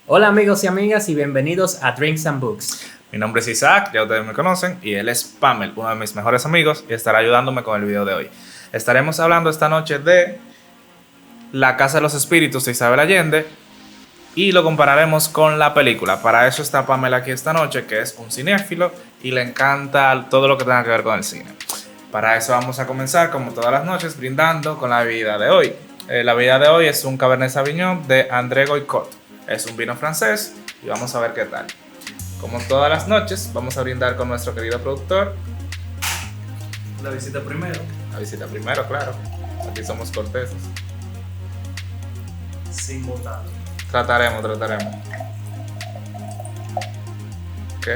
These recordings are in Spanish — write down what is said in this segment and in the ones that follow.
Hola amigos y amigas y bienvenidos a Drinks and Books. Mi nombre es Isaac, ya ustedes me conocen, y él es Pamel, uno de mis mejores amigos, y estará ayudándome con el video de hoy. Estaremos hablando esta noche de La Casa de los Espíritus de Isabel Allende y lo compararemos con la película. Para eso está Pamel aquí esta noche, que es un cinéfilo y le encanta todo lo que tenga que ver con el cine. Para eso vamos a comenzar, como todas las noches, brindando con la bebida de hoy. La bebida de hoy es un Cabernet Sauvignon de André Goycot. Es un vino francés y vamos a ver qué tal. Como todas las noches, vamos a brindar con nuestro querido productor. La visita primero. La visita primero, claro. Aquí somos corteses. Sin botar. Trataremos. Ok.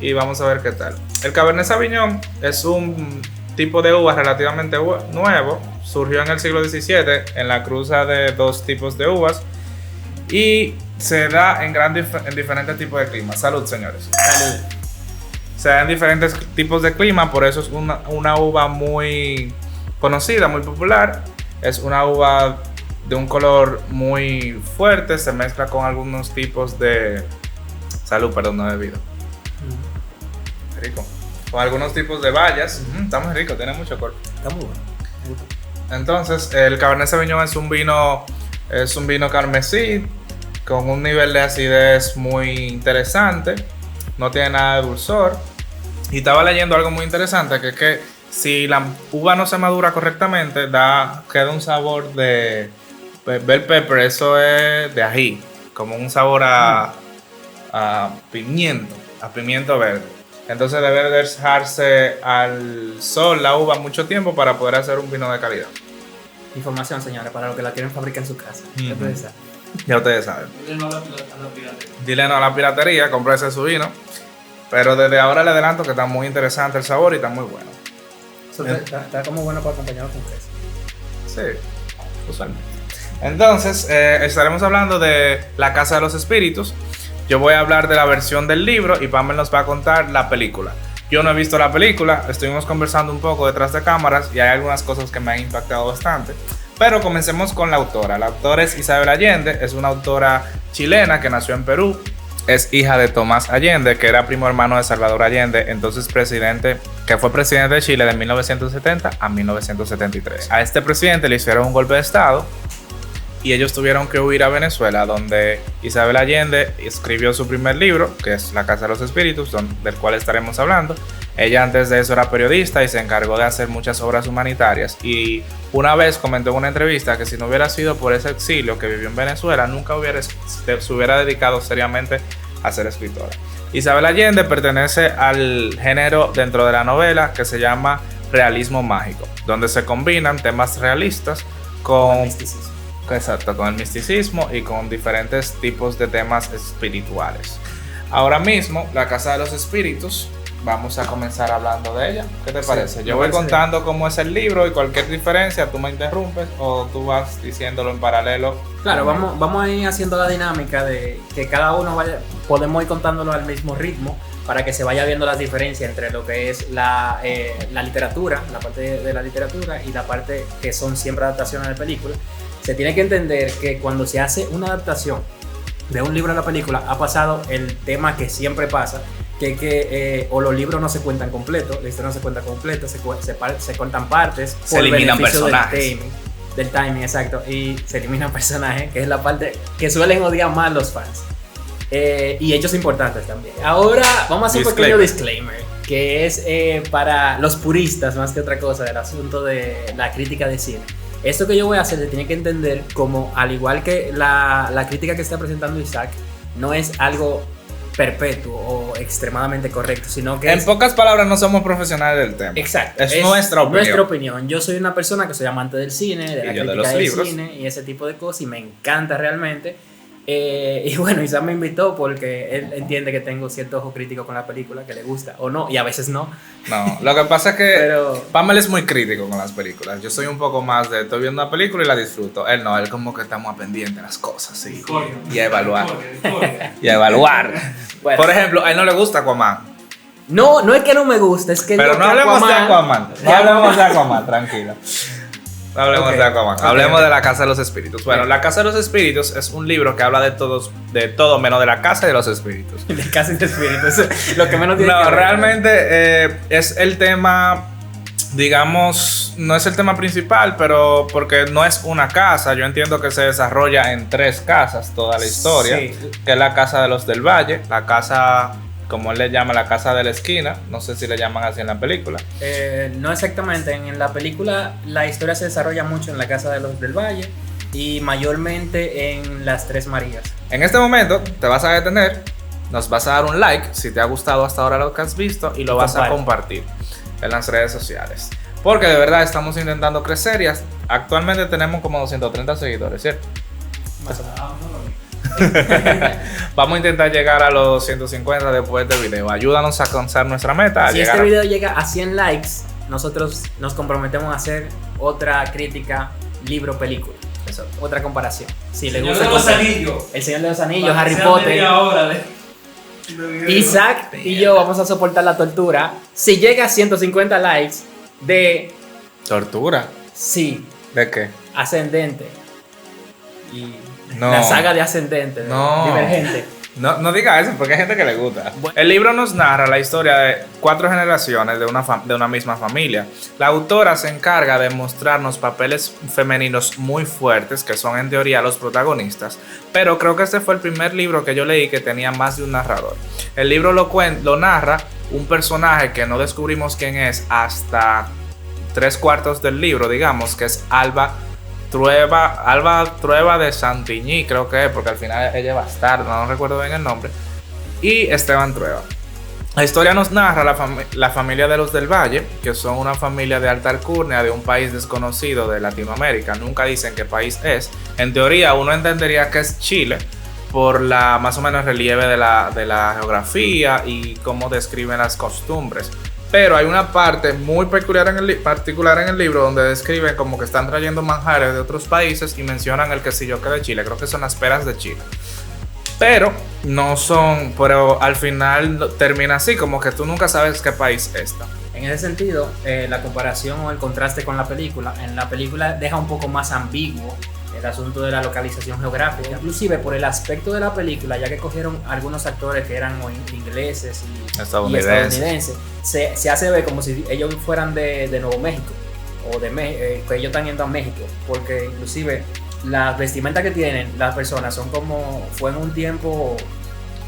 Y vamos a ver qué tal. El Cabernet Sauvignon es un tipo de uva relativamente nuevo. Surgió en el siglo XVII en la cruza de dos tipos de uvas. Y se da en diferentes tipos de clima. Salud, señores. Salud. Se da en diferentes tipos de clima, por eso es una uva muy conocida, muy popular. Es una uva de un color muy fuerte, se mezcla con algunos tipos de... Salud, perdón, no he bebido. Rico. Con algunos tipos de bayas. Está muy rico, tiene mucho cuerpo. Está muy bueno. Entonces, el Cabernet Sauvignon es un vino carmesí con un nivel de acidez muy interesante. No tiene nada de dulzor. Y estaba leyendo algo muy interesante, que es que si la uva no se madura correctamente, queda un sabor de bell pepper, eso es de ají, como un sabor a pimiento verde. Entonces debe dejarse al sol la uva mucho tiempo para poder hacer un vino de calidad. Información, señores, para los que la quieren fabricar en su casa. Ya ustedes saben. Dile no a la piratería. Dile no a la piratería, cómprese su vino. Pero desde ahora le adelanto que está muy interesante el sabor y está muy bueno. Eso está como bueno para acompañarlo con queso. Sí, usualmente. Entonces, estaremos hablando de La Casa de los Espíritus. Yo voy a hablar de la versión del libro y Pamela nos va a contar la película. Yo no he visto la película, estuvimos conversando un poco detrás de cámaras y hay algunas cosas que me han impactado bastante. Pero comencemos con la autora. La autora es Isabel Allende, es una autora chilena que nació en Perú. Es hija de Tomás Allende, que era primo hermano de Salvador Allende, entonces que fue presidente de Chile de 1970 a 1973. A este presidente le hicieron un golpe de estado y ellos tuvieron que huir a Venezuela, donde Isabel Allende escribió su primer libro, que es La Casa de los Espíritus, del cual estaremos hablando. Ella antes de eso era periodista y se encargó de hacer muchas obras humanitarias. Y una vez comentó en una entrevista que si no hubiera sido por ese exilio que vivió en Venezuela, nunca se hubiera dedicado seriamente a ser escritora. Isabel Allende pertenece al género dentro de la novela que se llama realismo mágico, donde se combinan temas realistas con el misticismo. Exacto, con el misticismo y con diferentes tipos de temas espirituales. Ahora mismo, La Casa de los Espíritus, vamos a comenzar hablando de ella. ¿Qué te parece? Yo voy contando cómo es el libro y cualquier diferencia tú me interrumpes o tú vas diciéndolo en paralelo. Claro, vamos a ir haciendo la dinámica de que cada uno podemos ir contándolo al mismo ritmo para que se vaya viendo las diferencias entre lo que es la literatura, la parte de la literatura y la parte que son siempre adaptaciones de películas. Se tiene que entender que cuando se hace una adaptación de un libro a la película ha pasado el tema que siempre pasa, que o los libros no se cuentan completos, la historia no se cuenta completa, se cortan partes, se eliminan personajes del timing, exacto, y se eliminan personajes, que es la parte que suelen odiar más los fans, y hechos importantes también. Ahora vamos a hacer un pequeño disclaimer, que es para los puristas más que otra cosa del asunto de la crítica de cine. Esto que yo voy a hacer se tiene que entender como, al igual que la crítica que está presentando Isaac, no es algo perpetuo o extremadamente correcto, sino que en pocas palabras no somos profesionales del tema. Exacto. Es nuestra opinión. Nuestra opinión. Yo soy una persona que soy amante del cine, de la crítica del libros. Cine y ese tipo de cosas, y me encanta realmente. Y bueno, Isaac me invitó porque él entiende que tengo cierto ojo crítico con la película, que le gusta o no, y a veces no. No, lo que pasa es que Pamela es muy crítico con las películas. Yo soy un poco más de estoy viendo una película y la disfruto. Él no, él como que estamos pendientes de las cosas, sí. Y a evaluar. Y a evaluar. Bueno. Por ejemplo, a él no le gusta Aquaman. No es que no me guste, es que pero no hablemos de Aquaman. No hablemos de Aquaman, tranquilo. No hablemos Ok. de Aquaman, Ok, hablemos ok. de La Casa de los Espíritus. Bueno, La Casa de los Espíritus es un libro que habla de todo menos de la Casa de los Espíritus. De casi de espíritu, eso es lo que menos tiene que No, ver. realmente es el tema, digamos, no es el tema principal, pero porque no es una casa. Yo entiendo que se desarrolla en 3 casas toda la historia, Sí. que es la casa de los del Valle, la casa, como él le llama, la casa de la esquina, no sé si le llaman así en la película. No exactamente, en la película la historia se desarrolla mucho en la casa de los del Valle y mayormente en las Tres Marías. En este momento te vas a detener, nos vas a dar un like si te ha gustado hasta ahora lo que has visto y lo vas a Comparte. compartir en las redes sociales. Porque de verdad estamos intentando crecer y actualmente tenemos como 230 seguidores, ¿cierto? Más o menos. Ah, no, no. Vamos a intentar llegar a los 150 después del video. Ayúdanos a alcanzar nuestra meta. Si este video llega a 100 likes, nosotros nos comprometemos a hacer otra crítica libro-película. Otra comparación. Si le Señor gusta de el los contenido. Anillos. El Señor de los Anillos, Para que Harry sea Potter. media hora de video. Isaac y yo vamos a soportar la tortura. Si llega a 150 likes de ¿Tortura? sí, ¿De qué? Ascendente. Y No. la saga de Ascendente, de No. Divergente. No diga eso porque hay gente que le gusta. Bueno. El libro nos narra la historia de 4 generaciones de una misma familia. La autora se encarga de mostrarnos papeles femeninos muy fuertes que son en teoría los protagonistas, pero creo que este fue el primer libro que yo leí que tenía más de un narrador. El libro lo narra un personaje que no descubrimos quién es hasta 3/4 del libro, digamos, que es Alba Trueba de Santigny, creo que es, porque al final ella es bastarda, no recuerdo bien el nombre, y Esteban Trueba. La historia nos narra la familia de los del Valle, que son una familia de alta alcurnia de un país desconocido de Latinoamérica. Nunca dicen qué país es. En teoría uno entendería que es Chile por la más o menos relieve de la geografía y cómo describen las costumbres. Pero hay una parte muy particular en el libro donde describen como que están trayendo manjares de otros países y mencionan el quesillo que de Chile. Creo que son las peras de Chile. Pero no son, pero al final termina así, como que tú nunca sabes qué país está. En ese sentido, la comparación o el contraste con la película, en la película deja un poco más ambiguo el asunto de la localización geográfica, inclusive por el aspecto de la película, ya que cogieron algunos actores que eran ingleses y estadounidenses, se hace ver como si ellos fueran de Nuevo México o que ellos están yendo a México, porque inclusive las vestimentas que tienen las personas son como fue en un tiempo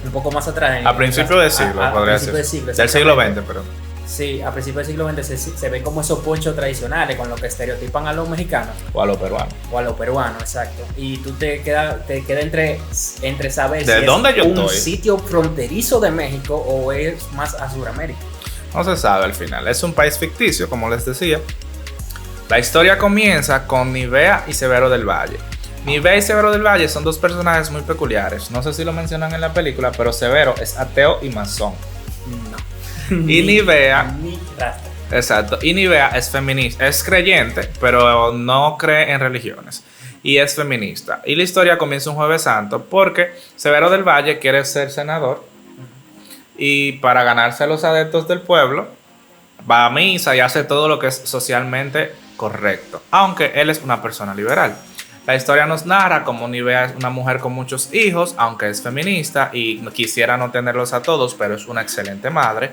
un poco más atrás. A principios del siglo, podría ser. Del siglo XX, perdón. Sí, a principios del siglo XX se ven como esos ponchos tradicionales con lo que estereotipan a los mexicanos. O a los peruanos. O a los peruanos, exacto. Y tú te queda entre saber ¿De si dónde es yo un estoy? sitio fronterizo de México o es más a Sudamérica. No se sabe al final. Es un país ficticio, como les decía. La historia comienza con Nivea y Severo del Valle. Nivea y Severo del Valle son 2 personajes muy peculiares. No sé si lo mencionan en la película, pero Severo es ateo y masón. No. Y Nivea, Ni rastro. exacto, y Nivea es feminista, es creyente, pero no cree en religiones. Y es feminista. Y la historia comienza un Jueves Santo porque Severo del Valle quiere ser senador. Y para ganarse a los adeptos del pueblo, va a misa y hace todo lo que es socialmente correcto. Aunque él es una persona liberal. La historia nos narra cómo Nivea es una mujer con muchos hijos, aunque es feminista y quisiera no tenerlos a todos, pero es una excelente madre.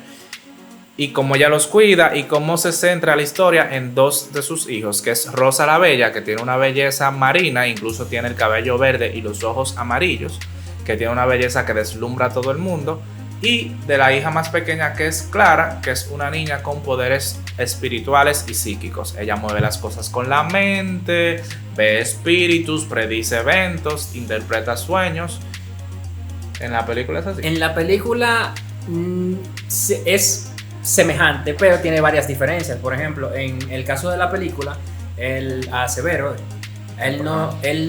Y cómo ella los cuida y cómo se centra la historia en 2 de sus hijos, que es Rosa la Bella, que tiene una belleza marina, incluso tiene el cabello verde y los ojos amarillos, que tiene una belleza que deslumbra a todo el mundo. Y de la hija más pequeña, que es Clara, que es una niña con poderes espirituales y psíquicos. Ella mueve las cosas con la mente, ve espíritus, predice eventos, interpreta sueños. ¿En la película es así? En la película es semejante, pero tiene varias diferencias. Por ejemplo, en el caso de la película, a Severo, él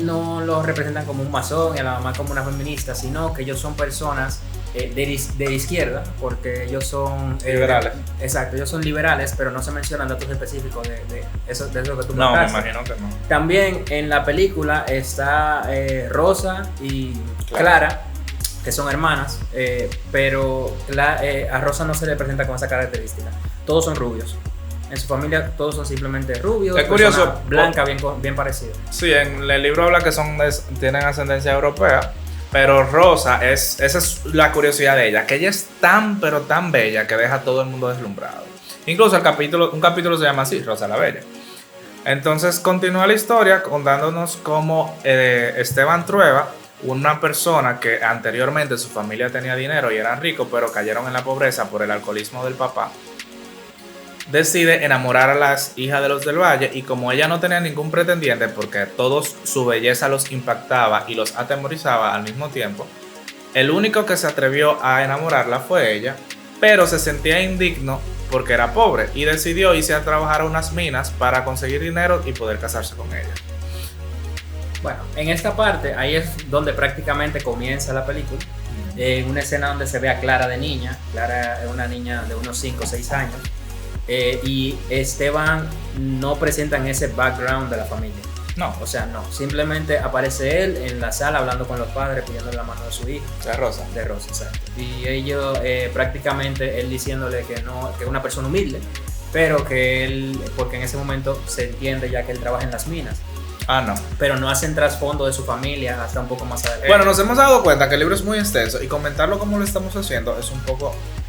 no lo representan como un masón y a la mamá como una feminista, sino que ellos son personas de izquierda, porque ellos son liberales. Exacto, ellos son liberales, pero no se mencionan datos específicos de eso que tú No, me contaste. imagino que no. También en la película está Rosa y Clara, que son hermanas, pero a Rosa no se le presenta con esa característica. Todos son rubios. En su familia todos son simplemente rubios, Es curioso, blanca, bien parecido. Sí, en el libro habla que tienen ascendencia europea, pero Rosa esa es la curiosidad de ella, que ella es tan pero tan bella que deja a todo el mundo deslumbrado. Incluso un capítulo se llama así, Rosa la Bella. Entonces continúa la historia contándonos cómo Esteban Trueba, una persona que anteriormente su familia tenía dinero y eran ricos, pero cayeron en la pobreza por el alcoholismo del papá, decide enamorar a las hijas de los del Valle, y como ella no tenía ningún pretendiente porque todos su belleza los impactaba y los atemorizaba al mismo tiempo, el único que se atrevió a enamorarla fue ella, pero se sentía indigno porque era pobre y decidió irse a trabajar a unas minas para conseguir dinero y poder casarse con ella. Bueno, en esta parte, ahí es donde prácticamente comienza la película. En una escena donde se ve a Clara de niña. Clara es una niña de unos 5 o 6 años. Y Esteban no presenta en ese background de la familia. No, O sea, no. Simplemente aparece él en la sala hablando con los padres, pidiendo la mano de su hija. de Rosa. De Rosa, exacto. Y ellos, prácticamente, él diciéndole que no, que es una persona humilde, pero que él, porque en ese momento se entiende ya que él trabaja en las minas. Ah, no. Pero no hacen trasfondo de su familia hasta un poco más adelante. Bueno, nos hemos dado cuenta que el libro es muy extenso y comentarlo como lo estamos haciendo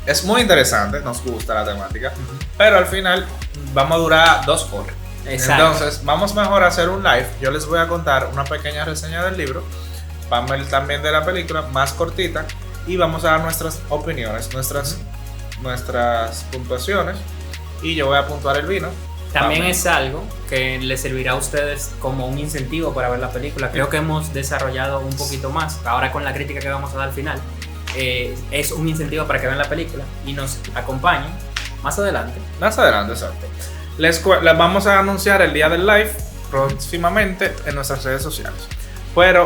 es muy interesante, nos gusta la temática, pero al final vamos a durar 2 horas. Exacto. Entonces, vamos mejor a hacer un live. Yo les voy a contar una pequeña reseña del libro, Pamela también de la película, más cortita, y vamos a dar nuestras opiniones, nuestras puntuaciones, y yo voy a puntuar el vino. También Pamela. es algo que les servirá a ustedes como un incentivo para ver la película. Creo que hemos desarrollado un poquito más, ahora con la crítica que vamos a dar al final. Es un incentivo para que vean la película y nos acompañen más adelante. Más adelante, exacto. Les vamos a anunciar el día del live próximamente en nuestras redes sociales. Pero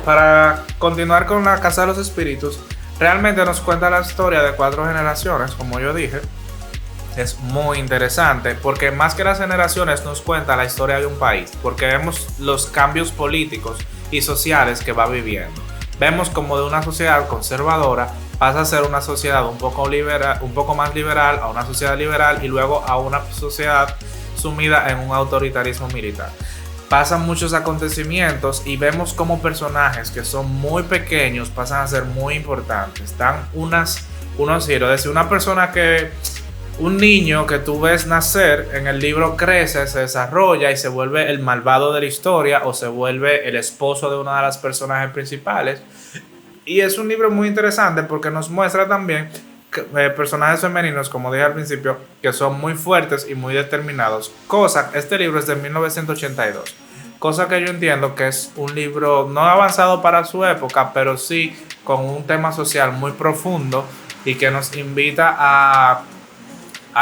para continuar con la Casa de los Espíritus, realmente nos cuenta la historia de 4 generaciones, como yo dije. Es muy interesante porque más que las generaciones nos cuenta la historia de un país, porque vemos los cambios políticos y sociales que va viviendo. Vemos como de una sociedad conservadora pasa a ser una sociedad un poco más liberal, a una sociedad liberal, y luego a una sociedad sumida en un autoritarismo militar. Pasan muchos acontecimientos y vemos como personajes que son muy pequeños pasan a ser muy importantes. Dan unos giros. Es decir, una persona un niño que tú ves nacer en el libro crece, se desarrolla y se vuelve el malvado de la historia o se vuelve el esposo de una de las personajes principales. Y es un libro muy interesante porque nos muestra también personajes femeninos, como dije al principio, que son muy fuertes y muy determinados. Este libro es de 1982. Cosa que yo entiendo que es un libro no avanzado para su época, pero sí con un tema social muy profundo y que nos invita a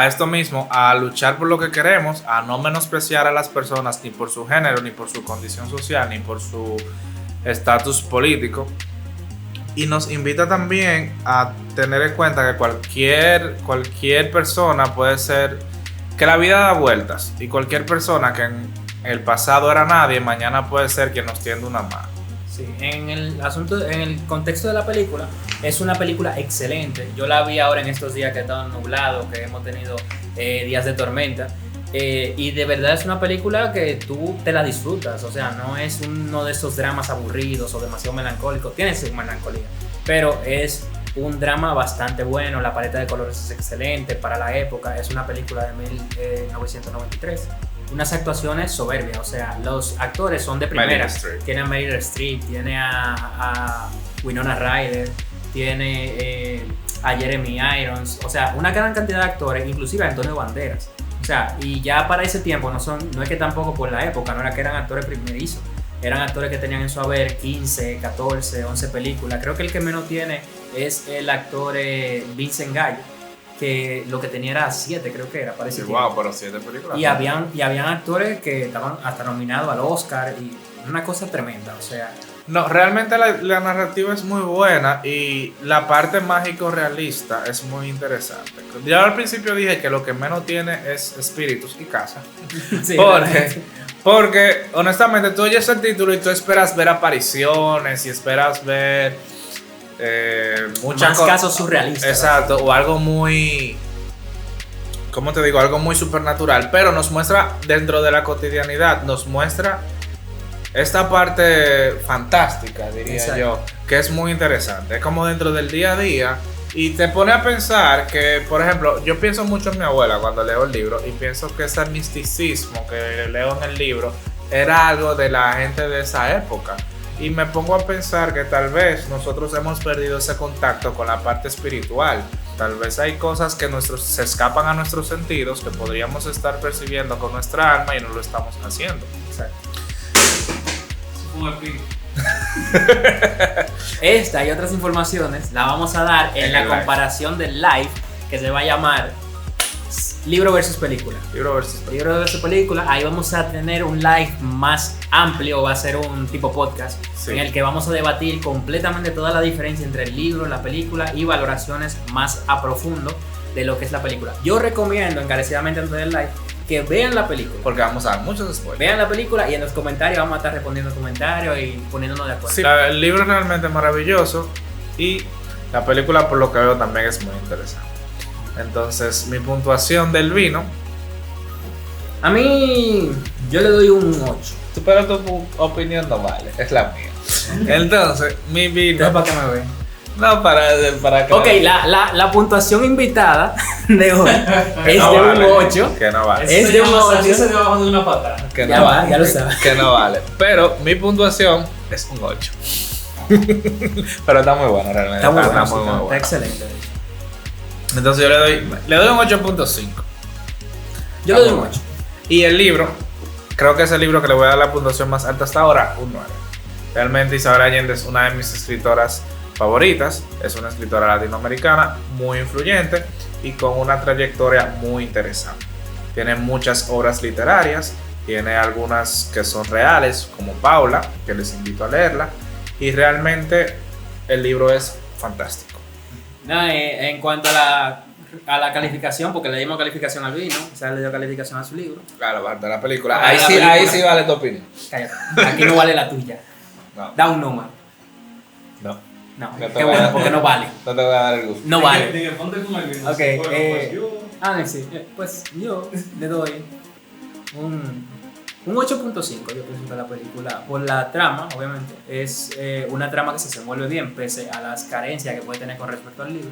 esto mismo, a luchar por lo que queremos, a no menospreciar a las personas ni por su género, ni por su condición social, ni por su estatus político. Y nos invita también a tener en cuenta que cualquier persona puede ser, que la vida da vueltas, y cualquier persona que en el pasado era nadie, mañana puede ser quien nos tienda una mano. Sí, en el contexto de la película, es una película excelente. Yo la vi ahora en estos días que estaban nublados, que hemos tenido días de tormenta. Y de verdad es una película que tú te la disfrutas. O sea, no es uno de esos dramas aburridos o demasiado melancólicos. Tiene su melancolía, pero es un drama bastante bueno. La paleta de colores es excelente para la época. Es una película de 1993. Unas actuaciones soberbias, o sea, los actores son de primera. Tiene a Meryl Streep, tiene a Winona Ryder, tiene a Jeremy Irons, o sea, una gran cantidad de actores, inclusive a Antonio Banderas. O sea, y ya para ese tiempo no es que tampoco por la época, no era que eran actores primerizos, eran actores que tenían en su haber 15, 14, 11 películas. Creo que el que menos tiene es el actor Vincent Gallo, que lo que tenía era 7, creo que era, parece. Sí, wow, pero 7 películas. Y habían actores que estaban hasta nominados al Oscar, y una cosa tremenda, o sea. No, realmente la narrativa es muy buena y la parte mágico-realista es muy interesante. Ya al principio dije que lo que menos tiene es espíritus y casa. Sí, porque honestamente tú oyes el título y tú esperas ver apariciones y esperas ver muchos casos surrealistas. Exacto, o algo muy ¿cómo te digo? Algo muy supernatural, pero nos muestra dentro de la cotidianidad, nos muestra esta parte fantástica, diría Exacto. yo, que es muy interesante. Es como dentro del día a día y te pone a pensar que, por ejemplo, yo pienso mucho en mi abuela cuando leo el libro y pienso que ese misticismo que leo en el libro era algo de la gente de esa época. Y me pongo a pensar que tal vez nosotros hemos perdido ese contacto con la parte espiritual. Tal vez hay cosas que se escapan a nuestros sentidos que podríamos estar percibiendo con nuestra alma y no lo estamos haciendo. Exacto. Un espíritu. Esta y otras informaciones la vamos a dar en En la el live. comparación del live que se va a llamar libro versus película. Libro versus Libro versus película, ahí vamos a tener un live más amplio, va a ser un tipo podcast Sí. en el que vamos a debatir completamente toda la diferencia entre el libro, la película y valoraciones más a profundo de lo que es la película. Yo recomiendo encarecidamente antes del live que vean la película. porque vamos a dar muchos spoilers. Vean la película y en los comentarios vamos a estar respondiendo comentarios y poniéndonos de acuerdo. Sí, el libro es realmente maravilloso y la película, por lo que veo, también es muy interesante. Entonces, mi puntuación del vino, A mí, yo le doy un 8. pero tu opinión no vale, es la mía. Entonces, mi vino. Entonces, ¿para qué me ven? No, para que. Ok, la puntuación invitada de hoy es no de vale, un 8. Que no vale. Es Se de un llama ocho. salirse debajo de una patada. Que Ya no va, vale, ya lo que- sabes. Que no vale. Pero mi puntuación es un 8. Pero está muy bueno realmente. Está muy bueno, sí, muy está bueno. excelente. de hecho. Entonces yo le doy un 8.5. Yo le doy un 8. Y el libro, creo que es el libro que le voy a dar la puntuación más alta hasta ahora, un 9. Realmente Isabel Allende es una de mis escritoras favoritas. Es una escritora latinoamericana muy influyente y con una trayectoria muy interesante. Tiene muchas obras literarias, tiene algunas que son reales, como Paula, que les invito a leerla. Y realmente el libro es fantástico. No, en cuanto a la calificación, porque le dimos calificación al vino, o sea, le dio calificación a su libro. Claro, de la película. Ah, Ahí la sí, película. ahí sí vale tu opinión. Cállate. Aquí no vale la tuya. No, Da un número. no. No, No te qué voy a bueno, dar- porque no vale. No te voy a dar el gusto. No vale. Dije, ponte con el vino. Ok, Bueno, pues yo. sí. Pues yo le doy un 8.5. Yo pienso que la película, por la trama, obviamente, es una trama que se desenvuelve bien, pese a las carencias que puede tener con respecto al libro.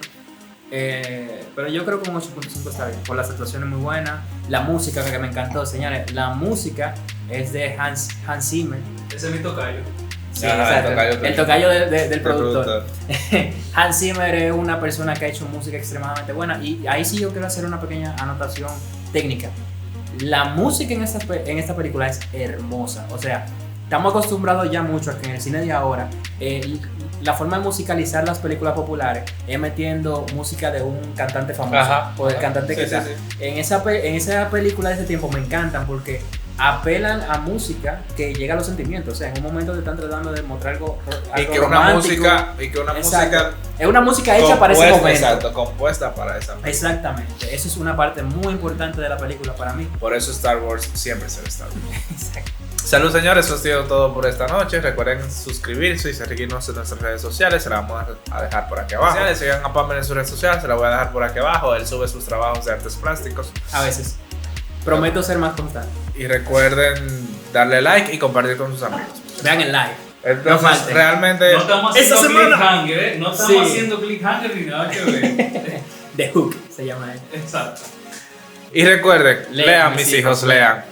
Pero yo creo que un 8.5 está bien, por las actuaciones muy buenas, la música que me encantó, señores, la música es de Hans Zimmer. Ese es mi tocayo. Sí, Ajá, exacto, el tocayo el tocayo del El productor. Hans Zimmer es una persona que ha hecho música extremadamente buena y ahí sí yo quiero hacer una pequeña anotación técnica. La música en esta película es hermosa, o sea, estamos acostumbrados ya mucho a que en el cine de ahora la forma de musicalizar las películas populares es metiendo música de un cantante famoso Ajá, o del ajá. cantante que Sí, está. sí, En esa película de ese tiempo me encantan porque apelan a música que llega a los sentimientos, o sea, en un momento te están tratando de mostrar algo Y que una romántico. música, Exacto. Es una música hecha para ese compuesta, momento. exacto, compuesta para esa película. Exactamente, eso es una parte muy importante de la película para mí. Por eso Star Wars siempre será Star Wars. Exacto. Salud, señores, eso ha sido todo por esta noche. Recuerden suscribirse y seguirnos en nuestras redes sociales. Se las vamos a dejar por aquí abajo. Sigan a Pamela en sus redes sociales, se las voy a dejar por aquí abajo. Él sube sus trabajos de artes plásticos. A veces. Prometo ser más constante. Y recuerden darle like y compartir con sus amigos. Vean el live. Entonces, No falte. realmente. No estamos Esta haciendo semana. cliffhanger, ¿eh? No estamos Sí. haciendo cliffhanger ni nada que ver. The Hook se llama él. Exacto. Y recuerden, Lean, lean mis hijos, lean.